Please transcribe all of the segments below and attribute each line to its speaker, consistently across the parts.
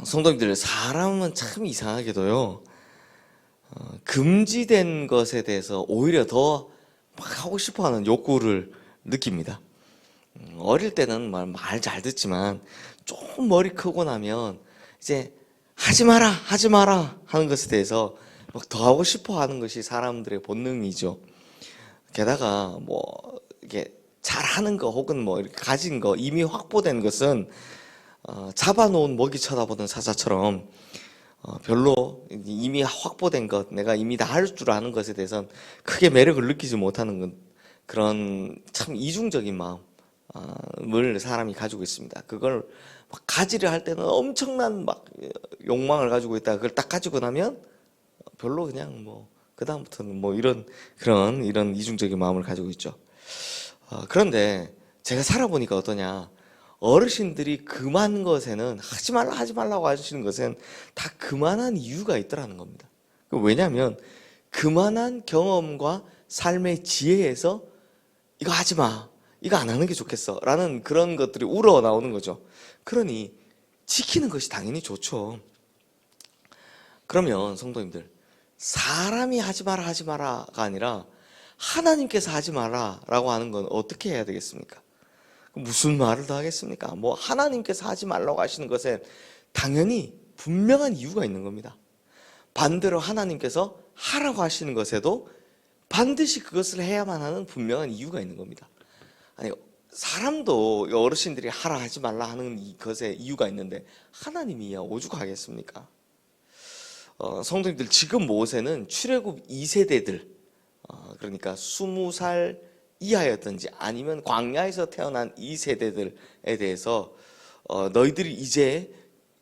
Speaker 1: 성도님들, 사람은 참 이상하게도요, 금지된 것에 대해서 오히려 더 막 하고 싶어 하는 욕구를 느낍니다. 어릴 때는 말 잘 듣지만 조금 머리 크고 나면 이제 하지 마라, 하지 마라 하는 것에 대해서 막 더 하고 싶어 하는 것이 사람들의 본능이죠. 게다가 뭐 이게 잘하는 거 혹은 뭐 이렇게 가진 거 이미 확보된 것은 잡아놓은 먹이 쳐다보는 사자처럼 별로 이미 확보된 것, 내가 이미 다 할 줄 아는 것에 대해서는 크게 매력을 느끼지 못하는 그런 참 이중적인 마음을 사람이 가지고 있습니다. 그걸 막 가지려 할 때는 엄청난 막 욕망을 가지고 있다. 그걸 딱 가지고 나면 별로 그냥 뭐 그다음부터는 뭐 이런 이중적인 마음을 가지고 있죠. 그런데 제가 살아보니까 어떠냐? 어르신들이 금한 것에는 하지 말라 하지 말라고 하시는 것은 다 그만한 이유가 있더라는 겁니다. 왜냐하면 그만한 경험과 삶의 지혜에서 이거 하지 마, 이거 안 하는 게 좋겠어 라는 그런 것들이 우러나오는 거죠. 그러니 지키는 것이 당연히 좋죠. 그러면 성도님들, 사람이 하지 마라 하지 마라가 아니라 하나님께서 하지 마라라고 하는 건 어떻게 해야 되겠습니까? 무슨 말을 더 하겠습니까? 뭐 하나님께서 하지 말라고 하시는 것에 당연히 분명한 이유가 있는 겁니다. 반대로 하나님께서 하라고 하시는 것에도 반드시 그것을 해야만 하는 분명한 이유가 있는 겁니다. 아니, 사람도 어르신들이 하라 하지 말라 하는 것에 이유가 있는데 하나님이야 오죽 하겠습니까? 성도님들, 지금 모세는 출애굽 2세대들, 그러니까 20살 이하였든지 아니면 광야에서 태어난 이 세대들에 대해서 너희들이 이제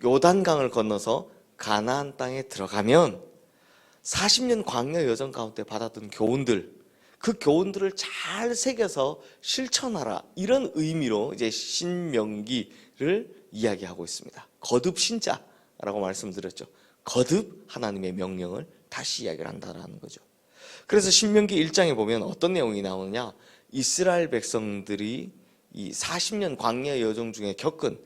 Speaker 1: 요단강을 건너서 가나안 땅에 들어가면 40년 광야 여정 가운데 받았던 교훈들, 그 교훈들을 잘 새겨서 실천하라, 이런 의미로 이제 신명기를 이야기하고 있습니다. 거듭 신자라고 말씀드렸죠. 거듭 하나님의 명령을 다시 이야기를 한다라는 거죠. 그래서 신명기 1장에 보면 어떤 내용이 나오느냐? 이스라엘 백성들이 이 40년 광야 여정 중에 겪은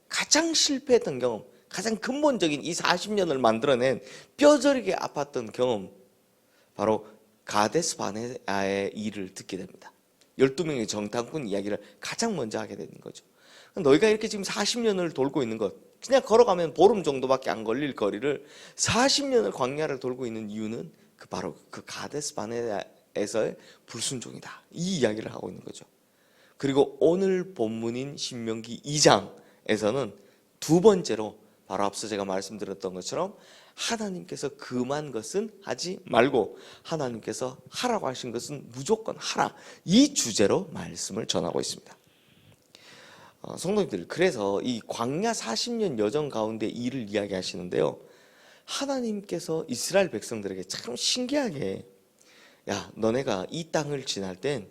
Speaker 1: 가장 실패했던 경험, 가장 근본적인 이 40년을 만들어낸 뼈저리게 아팠던 경험, 바로 가데스 바네아의 일을 듣게 됩니다. 12명의 정탐꾼 이야기를 가장 먼저 하게 되는 거죠. 너희가 이렇게 지금 40년을 돌고 있는 것, 그냥 걸어가면 보름 정도밖에 안 걸릴 거리를 40년을 광야를 돌고 있는 이유는 바로 그 가데스 바네아에서의 불순종이다, 이 이야기를 하고 있는 거죠. 그리고 오늘 본문인 신명기 2장에서는 두 번째로 바로 앞서 제가 말씀드렸던 것처럼 하나님께서 금한 것은 하지 말고 하나님께서 하라고 하신 것은 무조건 하라, 이 주제로 말씀을 전하고 있습니다. 성도님들, 그래서 이 광야 40년 여정 가운데 일을 이야기하시는데요, 하나님께서 이스라엘 백성들에게 참 신기하게, 야, 너네가 이 땅을 지날 땐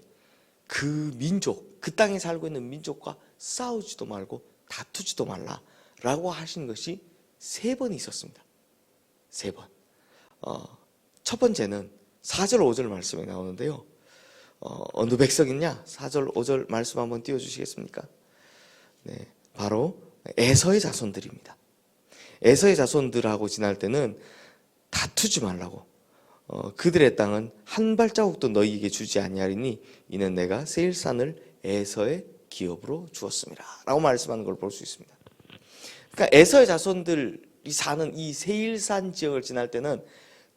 Speaker 1: 그 민족, 그 땅에 살고 있는 민족과 싸우지도 말고 다투지도 말라 라고 하신 것이 3번 있었습니다. 3번. 첫 번째는 4절 5절 말씀에 나오는데요, 어느 백성이냐? 4절 5절 말씀 한번 띄워주시겠습니까? 네, 바로 에서의 자손들입니다. 에서의 자손들하고 지날 때는 다투지 말라고, 그들의 땅은 한 발자국도 너희에게 주지 아니하리니 이는 내가 세일산을 에서의 기업으로 주었습니다 라고 말씀하는 걸 볼 수 있습니다. 그러니까 에서의 자손들이 사는 이 세일산 지역을 지날 때는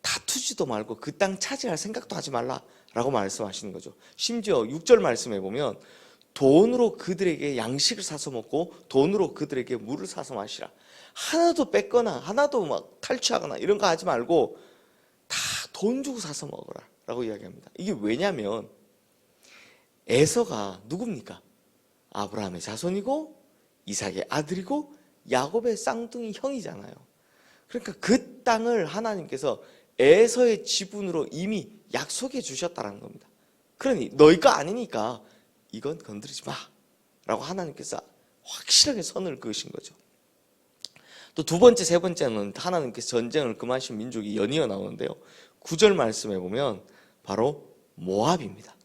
Speaker 1: 다투지도 말고 그 땅 차지할 생각도 하지 말라라고 말씀하시는 거죠. 심지어 6절 말씀에 보면 돈으로 그들에게 양식을 사서 먹고 돈으로 그들에게 물을 사서 마시라, 하나도 뺏거나 하나도 막 탈취하거나 이런 거 하지 말고 다 돈 주고 사서 먹어라 라고 이야기합니다. 이게 왜냐면 에서가 누굽니까? 아브라함의 자손이고 이삭의 아들이고 야곱의 쌍둥이 형이잖아요. 그러니까 그 땅을 하나님께서 에서의 지분으로 이미 약속해 주셨다는 겁니다. 그러니 너희가 아니니까 이건 건드리지 마 라고 하나님께서 확실하게 선을 그으신 거죠. 또 두 번째, 세 번째는 하나님께서 전쟁을 금하신 민족이 연이어 나오는데요, 9절 말씀에 보면 바로 모압입니다.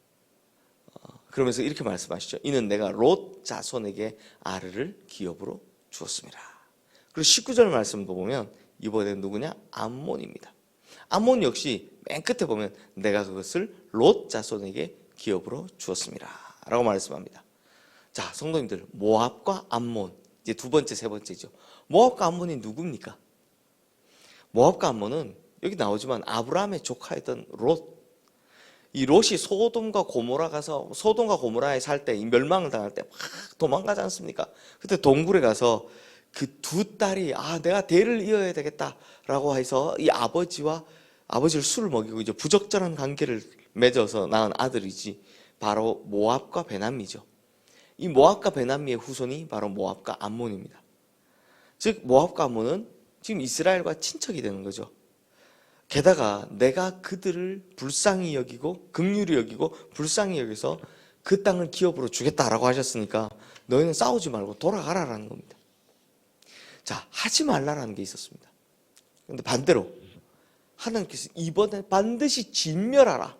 Speaker 1: 그러면서 이렇게 말씀하시죠. 이는 내가 롯 자손에게 아르를 기업으로 주었습니다. 그리고 19절 말씀도 보면 이번엔 누구냐? 암몬입니다. 암몬 역시 맨 끝에 보면 내가 그것을 롯 자손에게 기업으로 주었습니다 라고 말씀합니다. 자, 성도님들, 모압과 암몬, 이제 두 번째, 세 번째죠. 모압과 암몬이 누굽니까? 모압과 암몬은 여기 나오지만 아브라함의 조카였던 롯. 이 롯이 소돔과 고모라에 살 때, 멸망을 당할 때 막 도망가지 않습니까? 그때 동굴에 가서 그 두 딸이 내가 대를 이어야 되겠다라고 해서 이 아버지를 술을 먹이고 이제 부적절한 관계를 맺어서 낳은 아들이지, 바로 모압과 베나미죠. 이 모압과 베나미의 후손이 바로 모압과 암몬입니다. 즉 모압과 암몬은 지금 이스라엘과 친척이 되는 거죠. 게다가 내가 그들을 불쌍히 여기고 긍휼히 여기고 불쌍히 여기서 그 땅을 기업으로 주겠다라고 하셨으니까 너희는 싸우지 말고 돌아가라라는 겁니다. 자, 하지 말라라는 게 있었습니다. 그런데 반대로 하나님께서 이번에 반드시 진멸하라,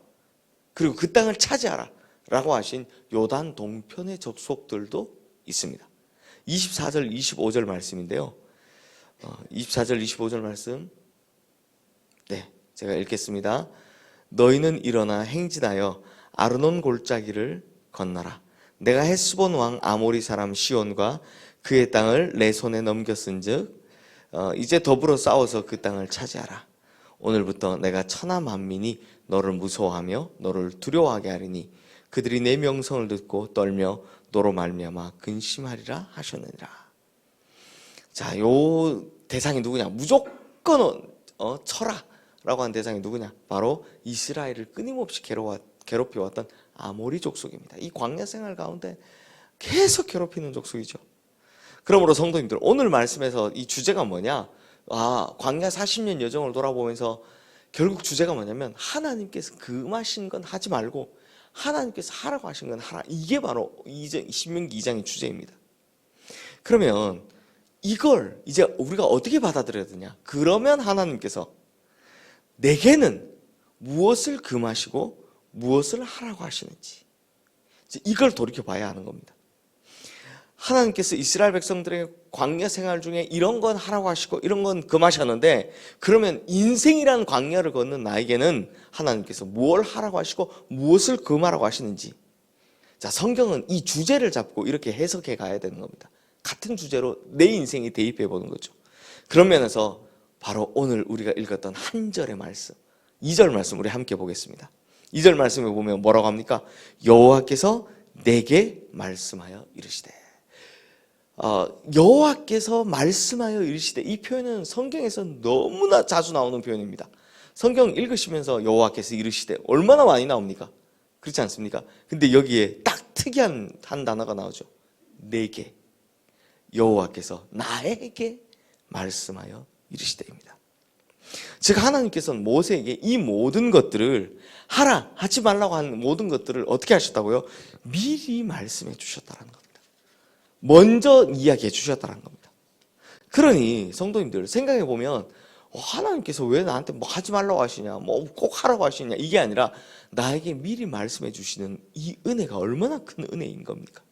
Speaker 1: 그리고 그 땅을 차지하라 라고 하신 요단 동편의 족속들도 있습니다. 24절 25절 말씀인데요, 24절 25절 말씀, 네, 제가 읽겠습니다. 너희는 일어나 행진하여 아르논 골짜기를 건너라. 내가 헷스본 왕 아모리 사람 시온과 그의 땅을 내 손에 넘겼은즉 이제 더불어 싸워서 그 땅을 차지하라. 오늘부터 내가 천하 만민이 너를 무서워하며 너를 두려워하게 하리니 그들이 내 명성을 듣고 떨며 너로 말미암아 근심하리라 하셨느니라. 자, 요 대상이 누구냐? 무조건 쳐라라고 한 대상이 누구냐? 바로 이스라엘을 끊임없이 괴롭혀왔던 아모리 족속입니다. 이 광야 생활 가운데 계속 괴롭히는 족속이죠. 그러므로 성도님들, 오늘 말씀에서 이 주제가 뭐냐? 광야 40년 여정을 돌아보면서 결국 주제가 뭐냐면 하나님께서 금하신 건 하지 말고 하나님께서 하라고 하신 건 하라. 이게 바로 신명기 2장의 주제입니다. 그러면 이걸 이제 우리가 어떻게 받아들여야 되냐? 그러면 하나님께서 내게는 무엇을 금하시고 무엇을 하라고 하시는지 이걸 돌이켜봐야 하는 겁니다. 하나님께서 이스라엘 백성들의 광야 생활 중에 이런 건 하라고 하시고 이런 건 금하셨는데, 그러면 인생이라는 광야를 걷는 나에게는 하나님께서 무엇을 하라고 하시고 무엇을 금하라고 하시는지, 자, 성경은 이 주제를 잡고 이렇게 해석해 가야 되는 겁니다. 같은 주제로 내 인생에 대입해 보는 거죠. 그런 면에서 바로 오늘 우리가 읽었던 한 절의 말씀, 2절 말씀 우리 함께 보겠습니다. 2절 말씀에 보면 뭐라고 합니까? 여호와께서 내게 말씀하여 이르시되. 여호와께서 말씀하여 이르시되, 이 표현은 성경에서 너무나 자주 나오는 표현입니다. 성경 읽으시면서 여호와께서 이르시되 얼마나 많이 나옵니까? 그렇지 않습니까? 근데 여기에 딱 특이한 한 단어가 나오죠. 내게, 여호와께서 나에게 말씀하여 이르시되입니다. 즉 하나님께서는 모세에게 이 모든 것들을 하라, 하지 말라고 하는 모든 것들을 어떻게 하셨다고요? 미리 말씀해 주셨다는 겁니다. 먼저 이야기해 주셨다는 겁니다. 그러니 성도님들 생각해 보면 하나님께서 왜 나한테 뭐 하지 말라고 하시냐, 뭐 꼭 하라고 하시냐, 이게 아니라 나에게 미리 말씀해 주시는 이 은혜가 얼마나 큰 은혜인 겁니까?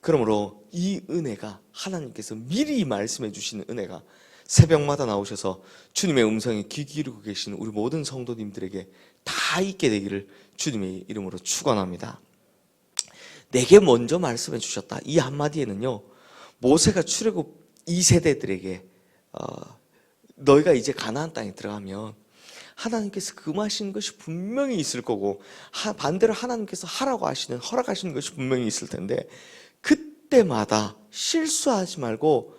Speaker 1: 그러므로 이 은혜가, 하나님께서 미리 말씀해 주시는 은혜가 새벽마다 나오셔서 주님의 음성에 귀 기울이고 계시는 우리 모든 성도님들에게 다 있게 되기를 주님의 이름으로 축원합니다. 내게 먼저 말씀해 주셨다, 이 한마디에는요, 모세가 출애굽 2세대들에게 너희가 이제 가나안 땅에 들어가면 하나님께서 금하시는 것이 분명히 있을 거고 반대로 하나님께서 하라고 하시는, 허락하시는 것이 분명히 있을 텐데, 그때마다 실수하지 말고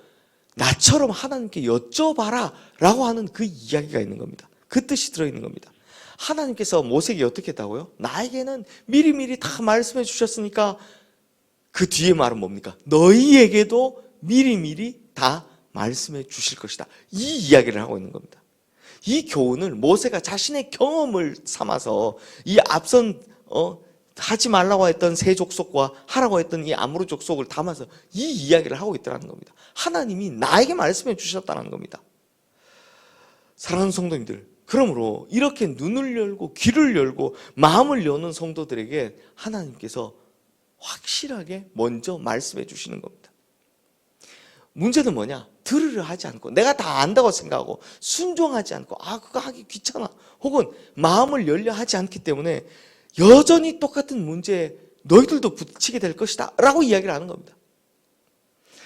Speaker 1: 나처럼 하나님께 여쭤봐라 라고 하는 그 이야기가 있는 겁니다. 그 뜻이 들어있는 겁니다. 하나님께서 모세에게 어떻게 했다고요? 나에게는 미리미리 다 말씀해 주셨으니까 그 뒤에 말은 뭡니까? 너희에게도 미리미리 다 말씀해 주실 것이다, 이 이야기를 하고 있는 겁니다. 이 교훈을 모세가 자신의 경험을 삼아서 이 앞선 하지 말라고 했던 세 족속과 하라고 했던 이 아모리 족속을 담아서 이 이야기를 하고 있다는 겁니다. 하나님이 나에게 말씀해 주셨다는 겁니다. 사랑하는 성도님들, 그러므로 이렇게 눈을 열고 귀를 열고 마음을 여는 성도들에게 하나님께서 확실하게 먼저 말씀해 주시는 겁니다. 문제는 뭐냐? 들으려 하지 않고 내가 다 안다고 생각하고 순종하지 않고 그거 하기 귀찮아 혹은 마음을 열려 하지 않기 때문에 여전히 똑같은 문제에 너희들도 부딪히게 될 것이다 라고 이야기를 하는 겁니다.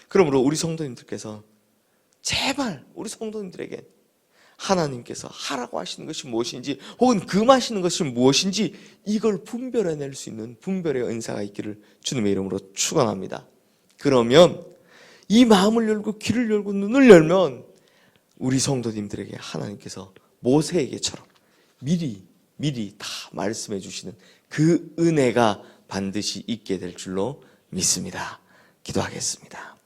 Speaker 1: 그러므로 우리 성도님들께서 제발 우리 성도님들에게 하나님께서 하라고 하시는 것이 무엇인지 혹은 금하시는 것이 무엇인지 이걸 분별해낼 수 있는 분별의 은사가 있기를 주님의 이름으로 축원합니다. 그러면 이 마음을 열고 귀를 열고 눈을 열면 우리 성도님들에게 하나님께서 모세에게처럼 미리 다 말씀해 주시는 그 은혜가 반드시 있게 될 줄로 믿습니다. 기도하겠습니다.